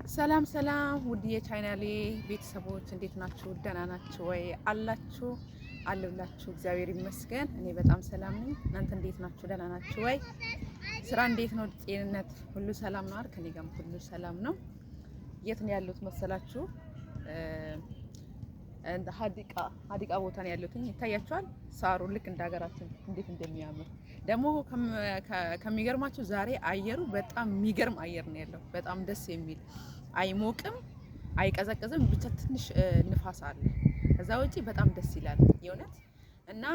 ሰላም ሰላም ውድ የቻናሌ ቤተሰቦች እንዴት ናችሁ? ደህና ናችሁ ወይ? አላችሁ አለሁላችሁ። እግዚአብሔር ይመስገን እኔ በጣም ሰላም ነኝ። እናንተ እንዴት ናችሁ? ደህና ናችሁ ወይ? ስራ እንዴት ነው? ጤንነት ሁሉ ሰላም ነው አይደል? ከኔ ጋርም ሁሉ ሰላም ነው። የት ነው ያሉት መሰላችሁ? እንደ ሀዲቃ ቦታ ነው ያሉት። ይታያችኋል ሳሩ ልክ እንደ ሀገራችን እንዴት እንደሚያምር ደግሞ ከሚገርማችሁ ዛሬ አየሩ በጣም የሚገርም አየር ነው ያለው። በጣም ደስ የሚል አይሞቅም፣ አይቀዘቅዝም፣ ብቻ ትንሽ ንፋስ አለ። ከዛ ውጪ በጣም ደስ ይላል የእውነት። እና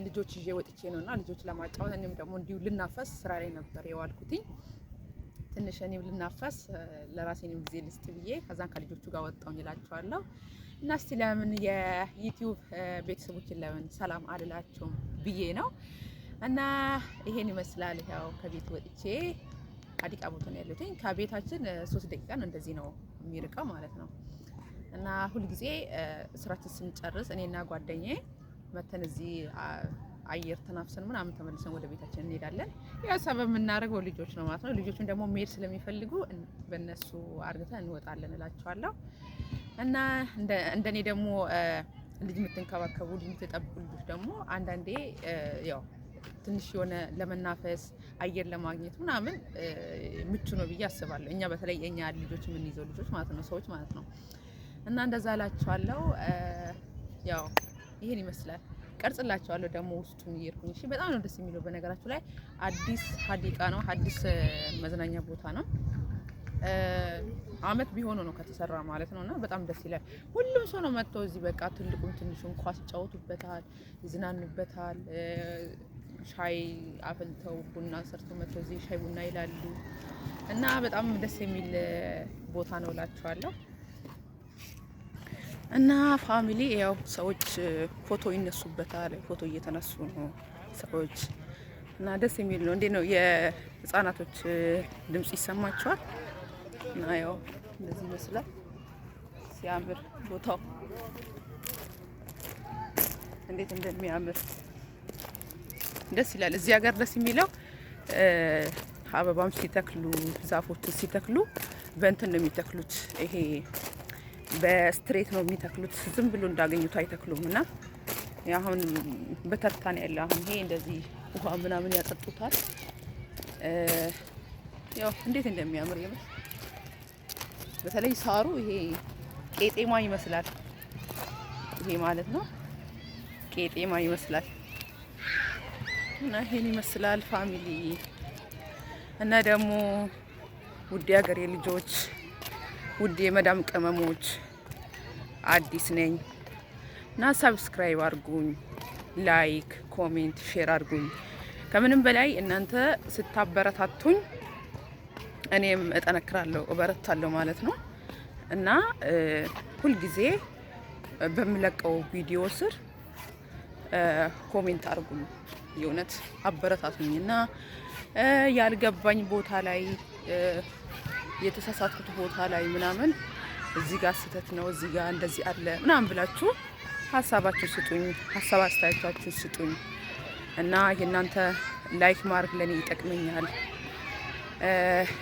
ልጆች ይዤ ወጥቼ ነውና ልጆች ለማጫወት እኔም ደግሞ እንዲሁ ልናፈስ ስራ ላይ ነበር የዋልኩትኝ። ትንሽ እኔም ልናፈስ ለራሴንም ጊዜ ልስጥ ብዬ ከዛን ከልጆቹ ጋር ወጣሁኝ እላቸዋለሁ። እና እስቲ ለምን የዩቲዩብ ቤተሰቦችን ለምን ሰላም አልላቸውም ብዬ ነው። እና ይሄን ይመስላል። ያው ከቤት ወጥቼ ሀዲቃ ቦታ ነው ያለሁት። ከቤታችን 3 ደቂቃ ነው እንደዚህ ነው የሚርቀው ማለት ነው። እና ሁልጊዜ ስራችን ስንጨርስ እኔና ጓደኛዬ መተን እዚህ አየር ተናፍሰን ምናምን ተመልሰን ወደ ቤታችን እንሄዳለን። ያው ሰበብ የምናደርገው ልጆች ነው ማለት ነው። ልጆቹን ደግሞ መሄድ ስለሚፈልጉ በእነሱ አርግተን እንወጣለን እላቸዋለሁ። እና እንደኔ ደግሞ ልጅ የምትንከባከቡ ልጅ የምትጠብቁ ልጆች ደግሞ አንዳንዴ ያው ትንሽ የሆነ ለመናፈስ አየር ለማግኘት ምናምን ምቹ ነው ብዬ አስባለሁ። እኛ በተለይ እኛ ልጆች የምንይዘው ልጆች ማለት ነው ሰዎች ማለት ነው። እና እንደዛ እላቸዋለሁ። ያው ይሄን ይመስላል። ቀርጽላቸዋለሁ ደግሞ ውስጡን እየሄድኩኝ። እሺ በጣም ነው ደስ የሚለው። በነገራችሁ ላይ አዲስ ሀዲቃ ነው፣ አዲስ መዝናኛ ቦታ ነው። አመት ቢሆነው ነው ከተሰራ ማለት ነውና በጣም ደስ ይላል። ሁሉም ሰው ነው መጥቶ እዚህ በቃ ትልቁም ትንሹም ኳስ ይጫወቱበታል፣ ይዝናኑበታል። ሻይ አፈልተው ቡና ሰርተው መጥቶ እዚህ ሻይ ቡና ይላሉ። እና በጣም ደስ የሚል ቦታ ነው እላችኋለሁ። እና ፋሚሊ ያው ሰዎች ፎቶ ይነሱበታል፣ ፎቶ እየተነሱ ነው ሰዎች። እና ደስ የሚል ነው። እንዴት ነው የህፃናቶች ድምጽ ይሰማቸዋል? እና ያው እንደዚህ ይመስላል። ሲያምር ቦታው እንዴት እንደሚያምር ደስ ይላል። እዚህ ሀገር ደስ የሚለው አበባም ሲተክሉ ዛፎችን ሲተክሉ በእንትን ነው የሚተክሉት። ይሄ በስትሬት ነው የሚተክሉት። ዝም ብሎ እንዳገኙት አይተክሉም። እና አሁን በተርታን ያለ አሁን ይሄ እንደዚህ ውሃ ምናምን ያጠጡታል። ያው እንዴት እንደሚያምር የምር በተለይ ሳሩ ይሄ ቄጤማ ይመስላል። ይሄ ማለት ነው ቄጤማ ይመስላል። እና ይሄን ይመስላል ፋሚሊ። እና ደግሞ ውድ ሀገሬ ልጆች፣ ውድ የመዳም ቅመሞች አዲስ ነኝ እና ሰብስክራይብ አድርጉኝ፣ ላይክ፣ ኮሜንት፣ ሼር አድርጉኝ። ከምንም በላይ እናንተ ስታበረታቱኝ እኔም እጠነክራለሁ፣ እበረታለሁ ማለት ነው። እና ሁልጊዜ በምለቀው ቪዲዮ ስር ኮሜንት አድርጉኝ፣ የእውነት አበረታቱኝ። እና ያልገባኝ ቦታ ላይ የተሳሳትኩት ቦታ ላይ ምናምን እዚህ ጋር ስህተት ነው፣ እዚህ ጋር እንደዚህ አለ ምናምን ብላችሁ ሀሳባችሁ ስጡኝ፣ ሀሳብ አስተያየታችሁ ስጡኝ። እና የእናንተ ላይክ ማድረግ ለኔ ይጠቅመኛል፣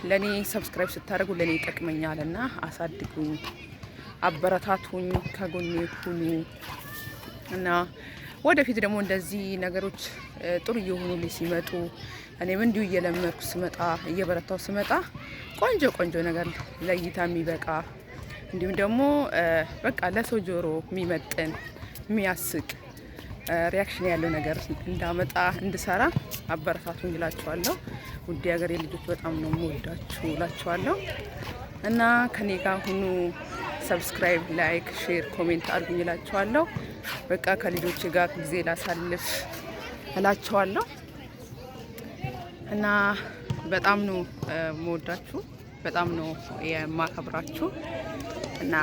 ለኔ ሰብስክራይብ ስታደርጉ ለኔ ይጠቅመኛል። እና አሳድጉኝ፣ አበረታቱኝ፣ ከጎኔ ሁኑ። እና ወደፊት ደግሞ እንደዚህ ነገሮች ጥሩ እየሆኑልኝ ሲመጡ እኔም እንዲሁ እየለመድኩ ስመጣ እየበረታው ስመጣ ቆንጆ ቆንጆ ነገር ለእይታ የሚበቃ እንዲሁም ደግሞ በቃ ለሰው ጆሮ የሚመጥን የሚያስቅ ሪያክሽን ያለው ነገር እንዳመጣ እንድሰራ አበረታቱኝ እላችኋለሁ። ውድ ሀገሬ ልጆች በጣም ነው የምወዳችሁ እላችኋለሁ። እና ከኔ ጋር ሁኑ፣ ሰብስክራይብ፣ ላይክ፣ ሼር፣ ኮሜንት አድርጉኝ እላችኋለሁ። በቃ ከልጆች ጋር ጊዜ ላሳልፍ እላችኋለሁ። እና በጣም ነው የምወዳችሁ፣ በጣም ነው የማከብራችሁ። እና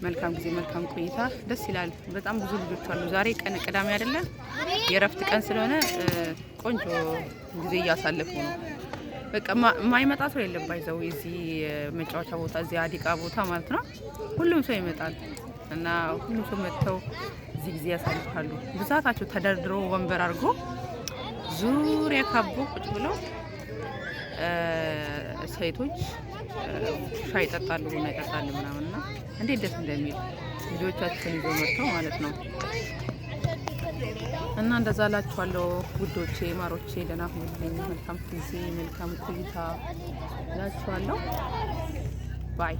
መልካም ጊዜ፣ መልካም ቆይታ። ደስ ይላል። በጣም ብዙ ልጆች አሉ። ዛሬ ቀን ቅዳሜ አይደለ? የእረፍት ቀን ስለሆነ ቆንጆ ጊዜ እያሳለፉ ነው። በቃ የማይመጣ ሰው የለም። ባይዘው እዚህ መጫወቻ ቦታ እዚህ ሀዲቃ ቦታ ማለት ነው ሁሉም ሰው ይመጣል። እና ሁሉም ሰው መጥተው እዚህ ጊዜ ያሳልፋሉ። ብዛታቸው ተደርድሮ ወንበር አድርጎ ዙሪያ ካቦ ቁጭ ብለው ሴቶች ሻይ ይጠጣሉ፣ ቡና ይጠጣሉ ምናምን እና እንዴት ደስ እንደሚል ልጆቻችን ይዞ መጥተው ማለት ነው። እና እንደዛ ላችኋለሁ ውዶቼ፣ ማሮቼ፣ ደህና ሁኑልኝ። መልካም ጊዜ፣ መልካም ቆይታ ላችኋለሁ። ባይ